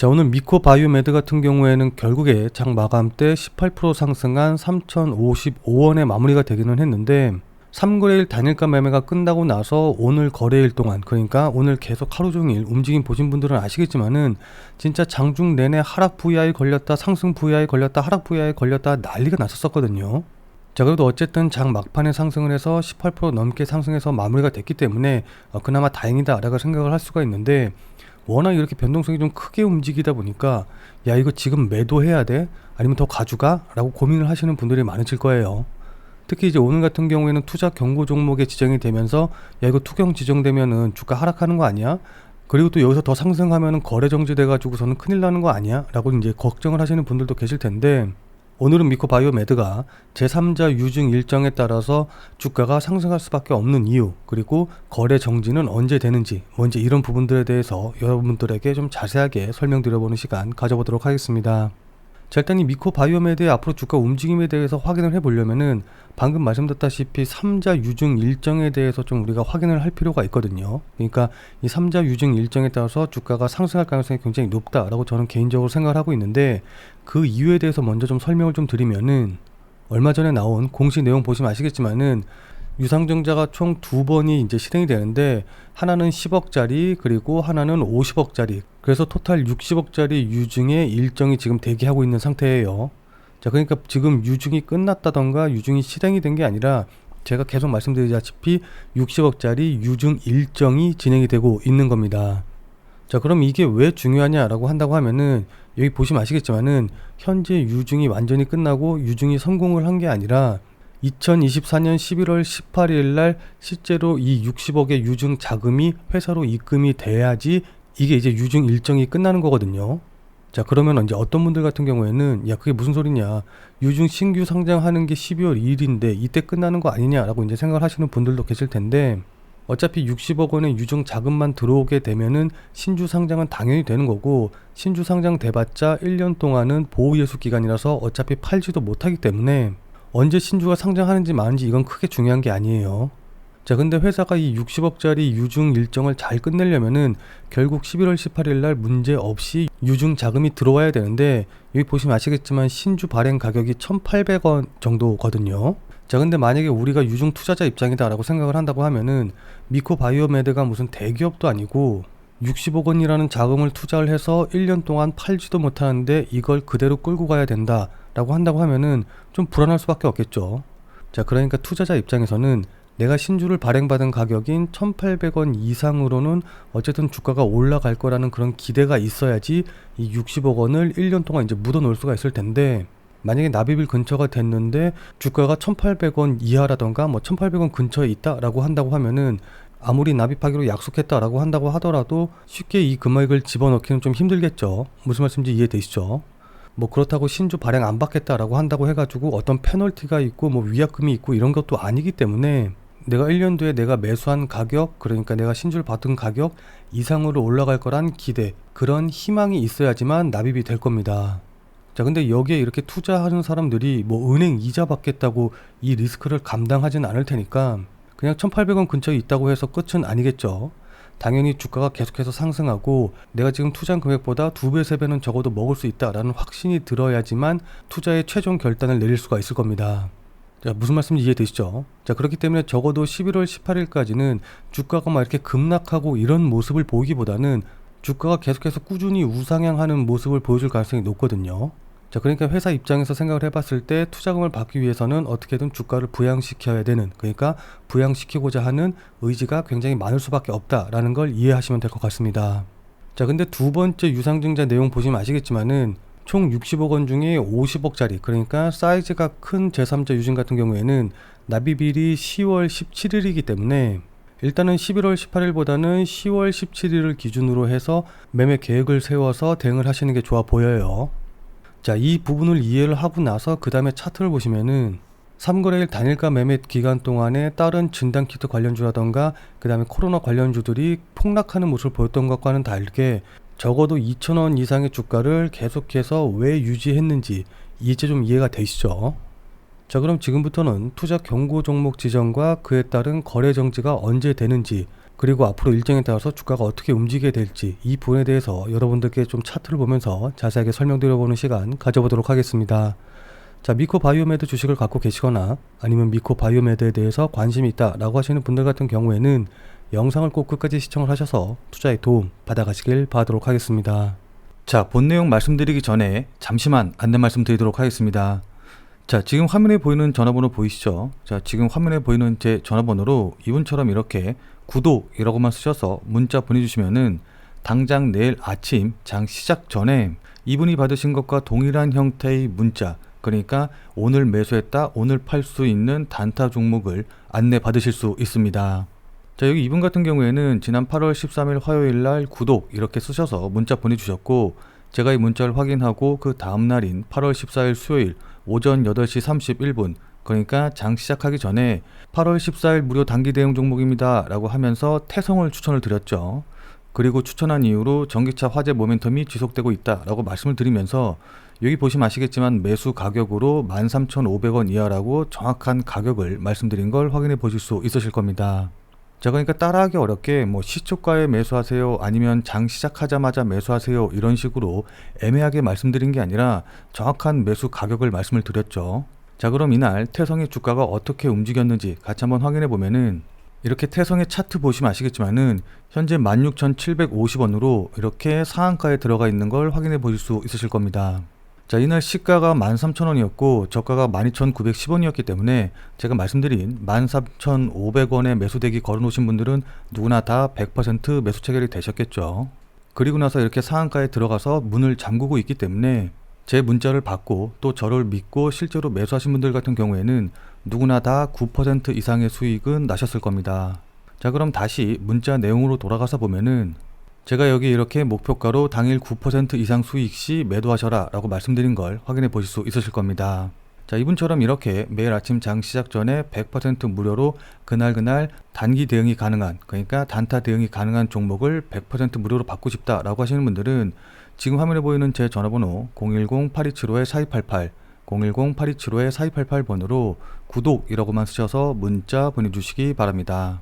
자, 오늘 미코바이오메드 같은 경우에는 결국에 장 마감 때 18% 상승한 3,055원에 마무리가 되기는 했는데 3거래일 단일가 매매가 끝나고 나서 오늘 거래일 동안, 그러니까 오늘 계속 하루 종일 움직임 보신 분들은 아시겠지만은 진짜 장중 내내 하락 VI 걸렸다, 상승 VI 걸렸다, 하락 VI 걸렸다 난리가 났었거든요. 자, 그래도 어쨌든 장 막판에 상승을 해서 18% 넘게 상승해서 마무리가 됐기 때문에 그나마 다행이다 라고 생각을 할 수가 있는데, 워낙 이렇게 변동성이 좀 크게 움직이다 보니까 야, 이거 지금 매도해야 돼? 아니면 더 가져가? 라고 고민을 하시는 분들이 많으실 거예요. 특히 이제 오늘 같은 경우에는 투자 경고 종목에 지정이 되면서 야, 이거 투경 지정되면은 주가 하락하는 거 아니야? 그리고 또 여기서 더 상승하면은 거래 정지돼 가지고서는 큰일 나는 거 아니야? 라고 이제 걱정을 하시는 분들도 계실 텐데, 오늘은 미코바이오메드가 제3자 유증 일정에 따라서 주가가 상승할 수밖에 없는 이유, 그리고 거래 정지는 언제 되는지, 뭔지 이런 부분들에 대해서 여러분들에게 좀 자세하게 설명드려보는 시간 가져보도록 하겠습니다. 자, 일단 이 미코바이오메드의 앞으로 주가 움직임에 대해서 확인을 해보려면은 방금 말씀드렸다시피 3자 유증 일정에 대해서 좀 우리가 확인을 할 필요가 있거든요. 그러니까 이 3자 유증 일정에 따라서 주가가 상승할 가능성이 굉장히 높다라고 저는 개인적으로 생각을 하고 있는데, 그 이유에 대해서 먼저 좀 설명을 좀 드리면은, 얼마 전에 나온 공시 내용 보시면 아시겠지만은 유상증자가 총 두 번이 이제 실행이 되는데, 하나는 10억짜리 그리고 하나는 50억짜리, 그래서 토탈 60억짜리 유증의 일정이 지금 대기하고 있는 상태예요. 자, 그러니까 지금 유증이 끝났다던가 유증이 실행이 된 게 아니라 제가 계속 말씀드리다시피 60억짜리 유증 일정이 진행이 되고 있는 겁니다. 자, 그럼 이게 왜 중요하냐라고 한다고 하면은, 여기 보시면 아시겠지만은 현재 유증이 완전히 끝나고 유증이 성공을 한 게 아니라 2024년 11월 18일 날 실제로 이 60억의 유증 자금이 회사로 입금이 돼야지 이게 이제 유증 일정이 끝나는 거거든요. 자, 그러면 이제 어떤 분들 같은 경우에는 야, 그게 무슨 소리냐, 유증 신규 상장하는 게 12월 2일인데 이때 끝나는 거 아니냐라고 이제 생각을 하시는 분들도 계실 텐데, 어차피 60억 원의 유증 자금만 들어오게 되면은 신주 상장은 당연히 되는 거고, 신주 상장 돼봤자 1년 동안은 보호예수 기간이라서 어차피 팔지도 못하기 때문에 언제 신주가 상장하는지 마는지 이건 크게 중요한 게 아니에요. 자, 근데 회사가 이 60억짜리 유증 일정을 잘 끝내려면은 결국 11월 18일 날 문제 없이 유증 자금이 들어와야 되는데, 여기 보시면 아시겠지만 신주 발행 가격이 1,800원 정도거든요. 자, 근데 만약에 우리가 유증 투자자 입장이다 라고 생각을 한다고 하면은 미코바이오메드가 무슨 대기업도 아니고 60억 원이라는 자금을 투자를 해서 1년 동안 팔지도 못하는데 이걸 그대로 끌고 가야 된다 라고 한다고 하면은 좀 불안할 수밖에 없겠죠. 자, 그러니까 투자자 입장에서는 내가 신주를 발행받은 가격인 1,800원 이상으로는 어쨌든 주가가 올라갈 거라는 그런 기대가 있어야지 이 60억 원을 1년 동안 이제 묻어 놓을 수가 있을 텐데, 만약에 납입일 근처가 됐는데 주가가 1,800원 이하라던가 뭐 1,800원 근처에 있다라고 한다고 하면은 아무리 납입하기로 약속했다라고 한다고 하더라도 쉽게 이 금액을 집어넣기는 좀 힘들겠죠. 무슨 말씀인지 이해되시죠? 뭐 그렇다고 신주 발행 안 받겠다라고 한다고 해가지고 어떤 페널티가 있고 뭐 위약금이 있고 이런 것도 아니기 때문에, 내가 1년 뒤에 내가 매수한 가격, 그러니까 내가 신주를 받은 가격 이상으로 올라갈 거란 기대, 그런 희망이 있어야지만 납입이 될 겁니다. 자, 근데 여기에 이렇게 투자하는 사람들이 뭐 은행 이자 받겠다고 이 리스크를 감당하진 않을 테니까 그냥 1,800원 근처에 있다고 해서 끝은 아니겠죠. 당연히 주가가 계속해서 상승하고 내가 지금 투자한 금액보다 2배, 3배는 적어도 먹을 수 있다라는 확신이 들어야지만 투자의 최종 결단을 내릴 수가 있을 겁니다. 자, 무슨 말씀인지 이해되시죠? 자, 그렇기 때문에 적어도 11월 18일까지는 주가가 막 이렇게 급락하고 이런 모습을 보이기보다는 주가가 계속해서 꾸준히 우상향하는 모습을 보여줄 가능성이 높거든요. 자, 그러니까 회사 입장에서 생각을 해봤을 때 투자금을 받기 위해서는 어떻게든 주가를 부양시켜야 되는, 그러니까 부양시키고자 하는 의지가 굉장히 많을 수밖에 없다라는 걸 이해하시면 될 것 같습니다. 자, 근데 두 번째 유상증자 내용 보시면 아시겠지만은 총 60억 원 중에 50억짜리, 그러니까 사이즈가 큰 제3자 유증 같은 경우에는 납입일이 10월 17일이기 때문에 일단은 11월 18일보다는 10월 17일을 기준으로 해서 매매 계획을 세워서 대응을 하시는 게 좋아 보여요. 자, 이 부분을 이해를 하고 나서 그 다음에 차트를 보시면은 3거래일 단일가 매매 기간 동안에 다른 진단키트 관련주라던가 그 다음에 코로나 관련주들이 폭락하는 모습을 보였던 것과는 다르게 적어도 2,000원 이상의 주가를 계속해서 왜 유지했는지 이제 좀 이해가 되시죠? 자, 그럼 지금부터는 투자 경고 종목 지정과 그에 따른 거래 정지가 언제 되는지, 그리고 앞으로 일정에 따라서 주가가 어떻게 움직이게 될지 이 부분에 대해서 여러분들께 좀 차트를 보면서 자세하게 설명드려보는 시간 가져보도록 하겠습니다. 자, 미코바이오메드 주식을 갖고 계시거나 아니면 미코바이오메드에 대해서 관심이 있다 라고 하시는 분들 같은 경우에는 영상을 꼭 끝까지 시청을 하셔서 투자에 도움 받아가시길 바라도록 하겠습니다. 자, 본 내용 말씀드리기 전에 잠시만 안내 말씀드리도록 하겠습니다. 자, 지금 화면에 보이는 전화번호 보이시죠? 자, 지금 화면에 보이는 제 전화번호로 이분처럼 이렇게 구독이라고만 쓰셔서 문자 보내주시면은 당장 내일 아침 장 시작 전에 이분이 받으신 것과 동일한 형태의 문자, 그러니까 오늘 매수했다, 오늘 팔 수 있는 단타 종목을 안내 받으실 수 있습니다. 자, 여기 이분 같은 경우에는 지난 8월 13일 화요일 날 구독 이렇게 쓰셔서 문자 보내주셨고, 제가 이 문자를 확인하고 그 다음날인 8월 14일 수요일 오전 8시 31분, 그러니까 장 시작하기 전에 8월 14일 무료 단기 대응 종목입니다 라고 하면서 태성을 추천을 드렸죠. 그리고 추천한 이후로 전기차 화재 모멘텀이 지속되고 있다 라고 말씀을 드리면서 여기 보시면 아시겠지만 매수 가격으로 13,500원 이하라고 정확한 가격을 말씀드린 걸 확인해 보실 수 있으실 겁니다. 자, 그러니까 따라하기 어렵게 뭐 시초가에 매수하세요, 아니면 장 시작하자마자 매수하세요, 이런 식으로 애매하게 말씀드린 게 아니라 정확한 매수 가격을 말씀을 드렸죠. 자, 그럼 이날 태성의 주가가 어떻게 움직였는지 같이 한번 확인해 보면은, 이렇게 태성의 차트 보시면 아시겠지만은 현재 16,750원으로 이렇게 상한가에 들어가 있는 걸 확인해 보실 수 있으실 겁니다. 자, 이날 시가가 13,000원이었고 저가가 12,910원이었기 때문에 제가 말씀드린 13,500원에 매수대기 걸어 놓으신 분들은 누구나 다 100% 매수 체결이 되셨겠죠. 그리고 나서 이렇게 상한가에 들어가서 문을 잠그고 있기 때문에 제 문자를 받고 또 저를 믿고 실제로 매수하신 분들 같은 경우에는 누구나 다 9% 이상의 수익은 나셨을 겁니다. 자, 그럼 다시 문자 내용으로 돌아가서 보면은 제가 여기 이렇게 목표가로 당일 9% 이상 수익 시 매도하셔라 라고 말씀드린 걸 확인해 보실 수 있으실 겁니다. 자, 이분처럼 이렇게 매일 아침 장 시작 전에 100% 무료로 그날 단기 대응이 가능한, 그러니까 단타 대응이 가능한 종목을 100% 무료로 받고 싶다 라고 하시는 분들은 지금 화면에 보이는 제 전화번호 010-8275-4288 010-8275-4288번으로 구독이라고만 쓰셔서 문자 보내주시기 바랍니다.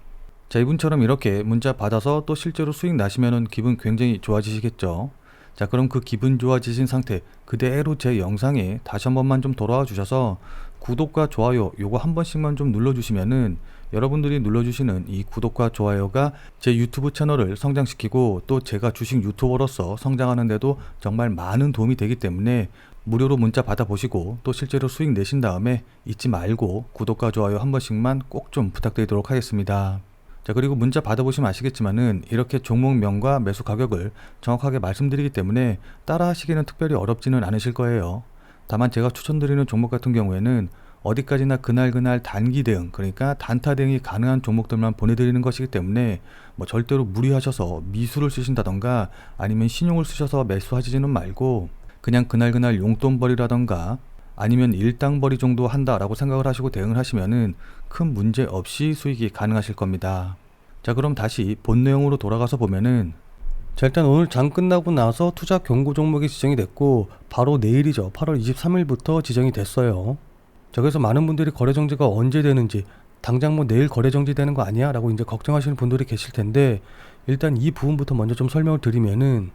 자, 이분처럼 이렇게 문자 받아서 또 실제로 수익 나시면은 기분 굉장히 좋아지시겠죠. 자, 그럼 그 기분 좋아지신 상태 그대로 제 영상에 다시 한 번만 좀 돌아와 주셔서 구독과 좋아요 요거 한 번씩만 좀 눌러주시면은 여러분들이 눌러주시는 이 구독과 좋아요가 제 유튜브 채널을 성장시키고 또 제가 주식 유튜버로서 성장하는데도 정말 많은 도움이 되기 때문에 무료로 문자 받아보시고 또 실제로 수익 내신 다음에 잊지 말고 구독과 좋아요 한 번씩만 꼭 좀 부탁드리도록 하겠습니다. 자, 그리고 문자 받아보시면 아시겠지만은 이렇게 종목명과 매수 가격을 정확하게 말씀드리기 때문에 따라 하시기는 특별히 어렵지는 않으실 거예요. 다만 제가 추천드리는 종목 같은 경우에는 어디까지나 그날 단기 대응, 그러니까 단타 대응이 가능한 종목들만 보내드리는 것이기 때문에 뭐 절대로 무리하셔서 미수를 쓰신다던가 아니면 신용을 쓰셔서 매수하시지는 말고 그냥 그날 용돈벌이라던가 아니면 일당벌이 정도 한다라고 생각을 하시고 대응을 하시면은 큰 문제 없이 수익이 가능하실 겁니다. 자, 그럼 다시 본 내용으로 돌아가서 보면은, 자, 일단 오늘 장 끝나고 나서 투자 경고 종목이 지정이 됐고 바로 내일이죠. 8월 23일부터 지정이 됐어요. 자, 그래서 많은 분들이 거래 정지가 언제 되는지, 당장 뭐 내일 거래 정지 되는 거 아니야? 라고 이제 걱정하시는 분들이 계실 텐데, 일단 이 부분부터 먼저 좀 설명을 드리면은,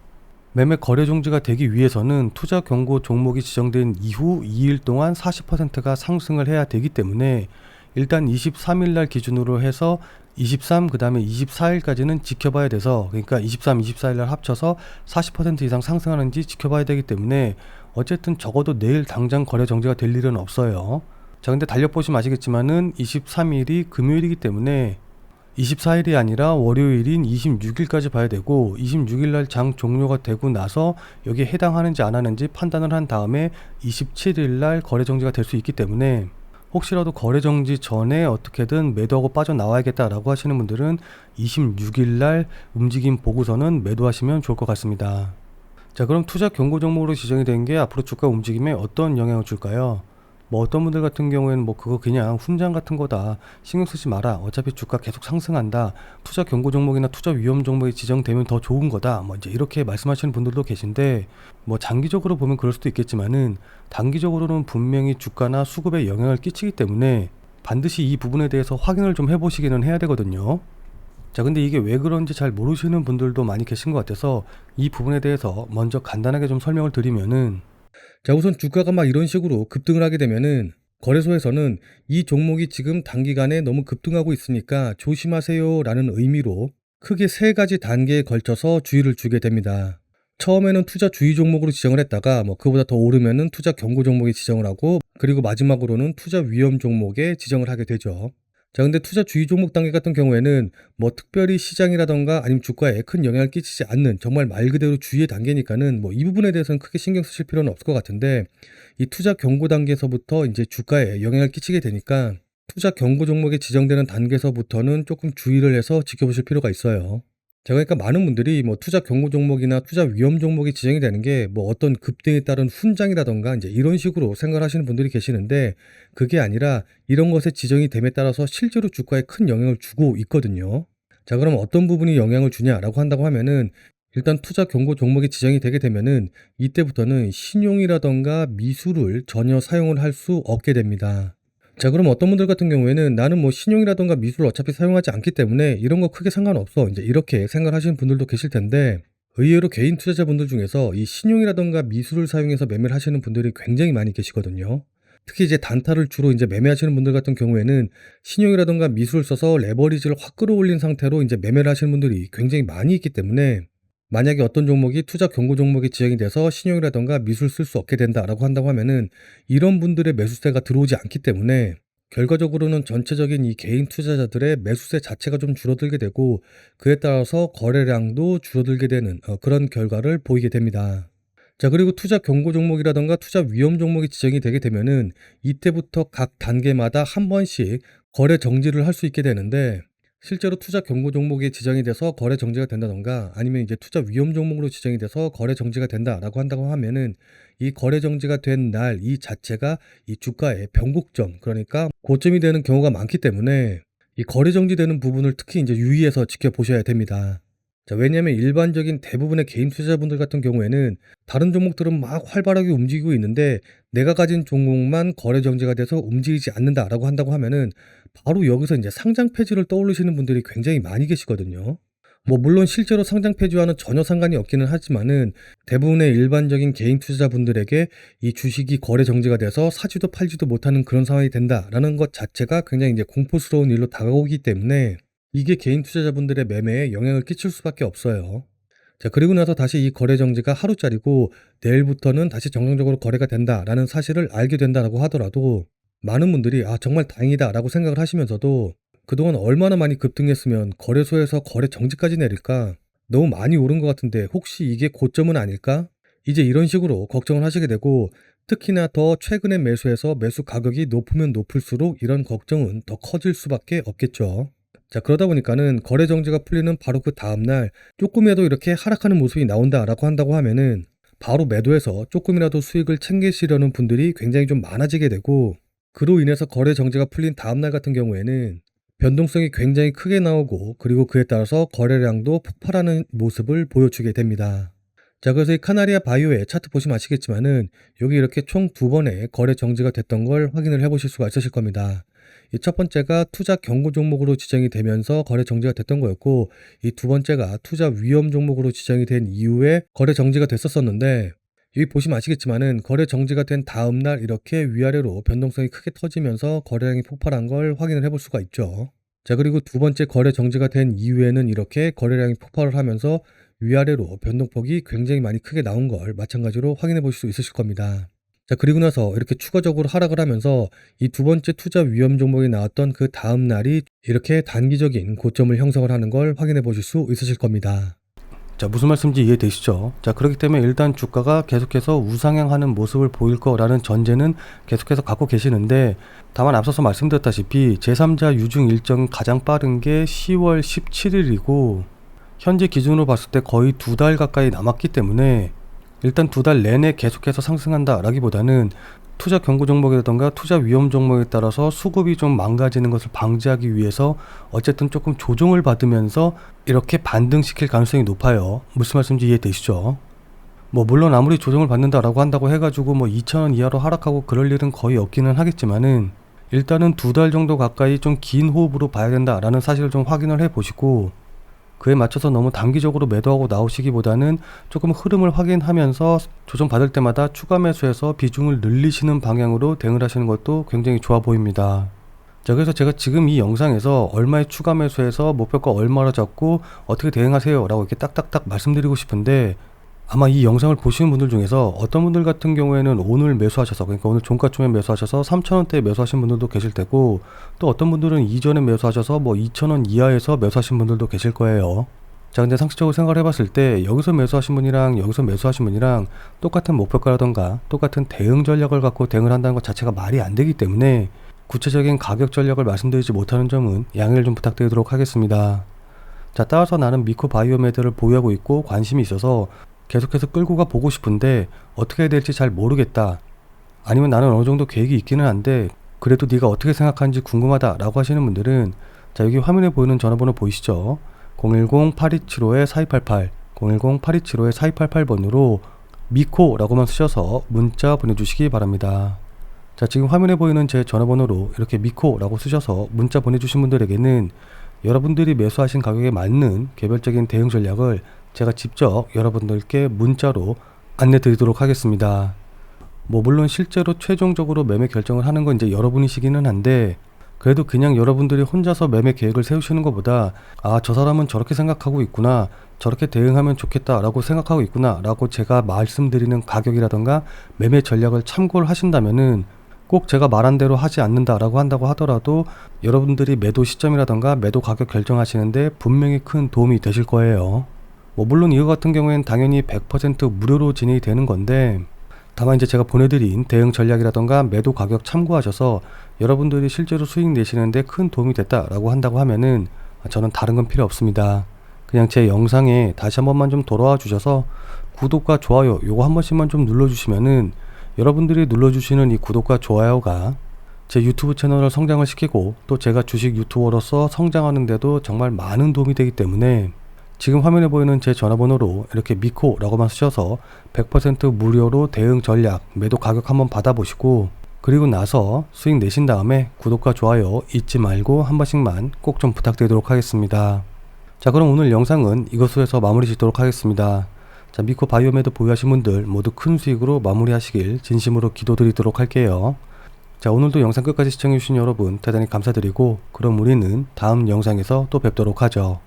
매매 거래 종지가 되기 위해서는 투자 경고 종목이 지정된 이후 2일 동안 40%가 상승을 해야 되기 때문에 일단 23일 날 기준으로 해서 23, 그 다음에 24일까지는 지켜봐야 돼서, 그러니까 23, 24일 날 합쳐서 40% 이상 상승하는지 지켜봐야 되기 때문에 어쨌든 적어도 내일 당장 거래 정지가 될 일은 없어요. 자, 근데 달력보시면 아시겠지만은 23일이 금요일이기 때문에 24일이 아니라 월요일인 26일까지 봐야 되고 26일 날 장 종료가 되고 나서 여기에 해당하는지 안 하는지 판단을 한 다음에 27일 날 거래 정지가 될 수 있기 때문에 혹시라도 거래 정지 전에 어떻게든 매도하고 빠져나와야겠다라고 하시는 분들은 26일 날 움직임 보고서는 매도하시면 좋을 것 같습니다. 자, 그럼 투자 경고 종목으로 지정이 된 게 앞으로 주가 움직임에 어떤 영향을 줄까요? 뭐 어떤 분들 같은 경우에는 뭐 그거 그냥 훈장 같은 거다, 신경 쓰지 마라, 어차피 주가 계속 상승한다, 투자 경고 종목이나 투자 위험 종목이 지정되면 더 좋은 거다, 뭐 이제 이렇게 말씀하시는 분들도 계신데, 뭐 장기적으로 보면 그럴 수도 있겠지만은 단기적으로는 분명히 주가나 수급에 영향을 끼치기 때문에 반드시 이 부분에 대해서 확인을 좀 해보시기는 해야 되거든요. 자, 근데 이게 왜 그런지 잘 모르시는 분들도 많이 계신 것 같아서 이 부분에 대해서 먼저 간단하게 좀 설명을 드리면은, 자, 우선 주가가 막 이런 식으로 급등을 하게 되면은 거래소에서는 이 종목이 지금 단기간에 너무 급등하고 있으니까 조심하세요 라는 의미로 크게 세 가지 단계에 걸쳐서 주의를 주게 됩니다. 처음에는 투자 주의 종목으로 지정을 했다가 그보다 더 오르면은 투자 경고 종목에 지정을 하고, 그리고 마지막으로는 투자 위험 종목에 지정을 하게 되죠. 자, 근데 투자 주의 종목 단계 같은 경우에는 특별히 시장이라던가 아니면 주가에 큰 영향을 끼치지 않는 정말 말 그대로 주의의 단계니까는 이 부분에 대해서는 크게 신경 쓰실 필요는 없을 것 같은데, 이 투자 경고 단계에서부터 이제 주가에 영향을 끼치게 되니까 투자 경고 종목에 지정되는 단계에서부터는 조금 주의를 해서 지켜보실 필요가 있어요. 자, 그러니까 많은 분들이 투자 경고 종목이나 투자 위험 종목이 지정이 되는 게 어떤 급등에 따른 훈장이라던가 이제 이런 식으로 생각을 하시는 분들이 계시는데, 그게 아니라 이런 것에 지정이 됨에 따라서 실제로 주가에 큰 영향을 주고 있거든요. 자, 그럼 어떤 부분이 영향을 주냐라고 한다고 하면은, 일단 투자 경고 종목이 지정이 되게 되면은 이때부터는 신용이라던가 미술을 전혀 사용을 할 수 없게 됩니다. 자, 그럼 어떤 분들 같은 경우에는 나는 신용이라던가 미술을 어차피 사용하지 않기 때문에 이런 거 크게 상관없어, 이제 이렇게 생각하시는 분들도 계실 텐데, 의외로 개인 투자자분들 중에서 이 신용이라던가 미술을 사용해서 매매를 하시는 분들이 굉장히 많이 계시거든요. 특히 이제 단타를 주로 이제 매매하시는 분들 같은 경우에는 신용이라던가 미술을 써서 레버리지를 확 끌어올린 상태로 이제 매매를 하시는 분들이 굉장히 많이 있기 때문에, 만약에 어떤 종목이 투자 경고 종목이 지정이 돼서 신용이라던가 미술 쓸 수 없게 된다라고 한다고 하면은 이런 분들의 매수세가 들어오지 않기 때문에 결과적으로는 전체적인 이 개인 투자자들의 매수세 자체가 좀 줄어들게 되고, 그에 따라서 거래량도 줄어들게 되는 그런 결과를 보이게 됩니다. 자, 그리고 투자 경고 종목이라던가 투자 위험 종목이 지정이 되게 되면은 이때부터 각 단계마다 한 번씩 거래 정지를 할 수 있게 되는데, 실제로 투자 경고 종목이 지정이 돼서 거래 정지가 된다던가 아니면 이제 투자 위험 종목으로 지정이 돼서 거래 정지가 된다라고 한다고 하면은 이 거래 정지가 된 날 이 자체가 이 주가의 변곡점, 그러니까 고점이 되는 경우가 많기 때문에 이 거래 정지되는 부분을 특히 이제 유의해서 지켜보셔야 됩니다. 자, 왜냐하면 일반적인 대부분의 개인 투자자분들 같은 경우에는 다른 종목들은 막 활발하게 움직이고 있는데 내가 가진 종목만 거래 정지가 돼서 움직이지 않는다라고 한다고 하면은 바로 여기서 이제 상장 폐지를 떠올리시는 분들이 굉장히 많이 계시거든요. 물론 실제로 상장 폐지와는 전혀 상관이 없기는 하지만은 대부분의 일반적인 개인 투자자분들에게 이 주식이 거래 정지가 돼서 사지도 팔지도 못하는 그런 상황이 된다라는 것 자체가 굉장히 이제 공포스러운 일로 다가오기 때문에 이게 개인 투자자분들의 매매에 영향을 끼칠 수밖에 없어요. 자, 그리고 나서 다시 이 거래 정지가 하루짜리고 내일부터는 다시 정상적으로 거래가 된다라는 사실을 알게 된다라고 하더라도 많은 분들이 정말 다행이다라고 생각을 하시면서도 그동안 얼마나 많이 급등했으면 거래소에서 거래 정지까지 내릴까? 너무 많이 오른 것 같은데 혹시 이게 고점은 아닐까? 이제 이런 식으로 걱정을 하시게 되고, 특히나 더 최근에 매수해서 매수 가격이 높으면 높을수록 이런 걱정은 더 커질 수밖에 없겠죠. 자, 그러다 보니까는 거래 정지가 풀리는 바로 그 다음날 조금이라도 이렇게 하락하는 모습이 나온다라고 한다고 하면은 바로 매도해서 조금이라도 수익을 챙기시려는 분들이 굉장히 좀 많아지게 되고, 그로 인해서 거래 정지가 풀린 다음날 같은 경우에는 변동성이 굉장히 크게 나오고, 그리고 그에 따라서 거래량도 폭발하는 모습을 보여주게 됩니다. 자, 그래서 이 카나리아 바이오의 차트 보시면 아시겠지만은 여기 이렇게 총 2번의 거래 정지가 됐던 걸 확인을 해 보실 수가 있으실 겁니다. 이 첫 번째가 투자 경고 종목으로 지정이 되면서 거래 정지가 됐던 거였고, 이 두 번째가 투자 위험 종목으로 지정이 된 이후에 거래 정지가 됐었는데, 여기 보시면 아시겠지만은 거래 정지가 된 다음 날 이렇게 위아래로 변동성이 크게 터지면서 거래량이 폭발한 걸 확인을 해볼 수가 있죠. 자, 그리고 두 번째 거래 정지가 된 이후에는 이렇게 거래량이 폭발을 하면서 위아래로 변동폭이 굉장히 많이 크게 나온 걸 마찬가지로 확인해 보실 수 있으실 겁니다. 자, 그리고 나서 이렇게 추가적으로 하락을 하면서 이 두 번째 투자 위험 종목이 나왔던 그 다음 날이 이렇게 단기적인 고점을 형성을 하는 걸 확인해 보실 수 있으실 겁니다. 자, 무슨 말씀인지 이해되시죠? 자, 그렇기 때문에 일단 주가가 계속해서 우상향하는 모습을 보일 거라는 전제는 계속해서 갖고 계시는데, 다만 앞서서 말씀드렸다시피 제3자 유증 일정은 가장 빠른 게 10월 17일이고 현재 기준으로 봤을 때 거의 2달 가까이 남았기 때문에 일단 2달 내내 계속해서 상승한다 라기보다는 투자 경고 종목이라던가 투자 위험 종목에 따라서 수급이 좀 망가지는 것을 방지하기 위해서 어쨌든 조금 조정을 받으면서 이렇게 반등시킬 가능성이 높아요. 무슨 말씀인지 이해되시죠? 물론 아무리 조정을 받는다라고 한다고 해가지고 2,000원 이하로 하락하고 그럴 일은 거의 없기는 하겠지만은 일단은 2달 정도 가까이 좀 긴 호흡으로 봐야 된다라는 사실을 좀 확인을 해 보시고, 그에 맞춰서 너무 단기적으로 매도하고 나오시기보다는 조금 흐름을 확인하면서 조정받을 때마다 추가 매수해서 비중을 늘리시는 방향으로 대응을 하시는 것도 굉장히 좋아 보입니다. 자, 그래서 제가 지금 이 영상에서 얼마에 추가 매수해서 목표가 얼마로 잡고 어떻게 대응하세요 라고 이렇게 딱딱딱 말씀드리고 싶은데, 아마 이 영상을 보시는 분들 중에서 어떤 분들 같은 경우에는 오늘 매수하셔서, 그러니까 오늘 종가쯤에 매수하셔서 3,000원대에 매수하신 분들도 계실 테고, 또 어떤 분들은 이전에 매수하셔서 뭐 2,000원 이하에서 매수하신 분들도 계실 거예요. 자, 근데 상식적으로 생각을 해봤을 때 여기서 매수하신 분이랑 여기서 매수하신 분이랑 똑같은 목표가라던가 똑같은 대응 전략을 갖고 대응을 한다는 것 자체가 말이 안 되기 때문에 구체적인 가격 전략을 말씀드리지 못하는 점은 양해를 좀 부탁드리도록 하겠습니다. 자, 따라서 나는 미코 바이오메드를 보유하고 있고 관심이 있어서 계속해서 끌고 가 보고 싶은데 어떻게 해야 될지 잘 모르겠다, 아니면 나는 어느 정도 계획이 있기는 한데 그래도 네가 어떻게 생각하는지 궁금하다 라고 하시는 분들은, 자, 여기 화면에 보이는 전화번호 보이시죠? 010-8275-4288 010-8275-4288번으로 미코 라고만 쓰셔서 문자 보내주시기 바랍니다. 자, 지금 화면에 보이는 제 전화번호로 이렇게 미코 라고 쓰셔서 문자 보내주신 분들에게는 여러분들이 매수하신 가격에 맞는 개별적인 대응 전략을 제가 직접 여러분들께 문자로 안내 드리도록 하겠습니다. 뭐 물론 실제로 최종적으로 매매 결정을 하는 건 이제 여러분이시기는 한데, 그래도 그냥 여러분들이 혼자서 매매 계획을 세우시는 것보다 아, 저 사람은 저렇게 생각하고 있구나, 저렇게 대응하면 좋겠다 라고 생각하고 있구나 라고 제가 말씀드리는 가격이라던가 매매 전략을 참고를 하신다면은, 꼭 제가 말한 대로 하지 않는다 라고 한다고 하더라도 여러분들이 매도 시점이라던가 매도 가격 결정하시는데 분명히 큰 도움이 되실 거예요. 뭐 물론 이거 같은 경우에는 당연히 100% 무료로 진행이 되는 건데, 다만 이제 제가 보내드린 대응 전략이라던가 매도 가격 참고하셔서 여러분들이 실제로 수익 내시는데 큰 도움이 됐다라고 한다고 하면은 저는 다른 건 필요 없습니다. 그냥 제 영상에 다시 한 번만 좀 돌아와 주셔서 구독과 좋아요 요거 한 번씩만 좀 눌러주시면은, 여러분들이 눌러주시는 이 구독과 좋아요가 제 유튜브 채널을 성장을 시키고 또 제가 주식 유튜버로서 성장하는데도 정말 많은 도움이 되기 때문에 지금 화면에 보이는 제 전화번호로 이렇게 미코 라고만 쓰셔서 100% 무료로 대응 전략 매도 가격 한번 받아보시고, 그리고 나서 수익 내신 다음에 구독과 좋아요 잊지 말고 한 번씩만 꼭 좀 부탁드리도록 하겠습니다. 자, 그럼 오늘 영상은 이것으로 해서 마무리 짓도록 하겠습니다. 자, 미코 바이오메드 보유하신 분들 모두 큰 수익으로 마무리하시길 진심으로 기도드리도록 할게요. 자, 오늘도 영상 끝까지 시청해주신 여러분 대단히 감사드리고, 그럼 우리는 다음 영상에서 또 뵙도록 하죠.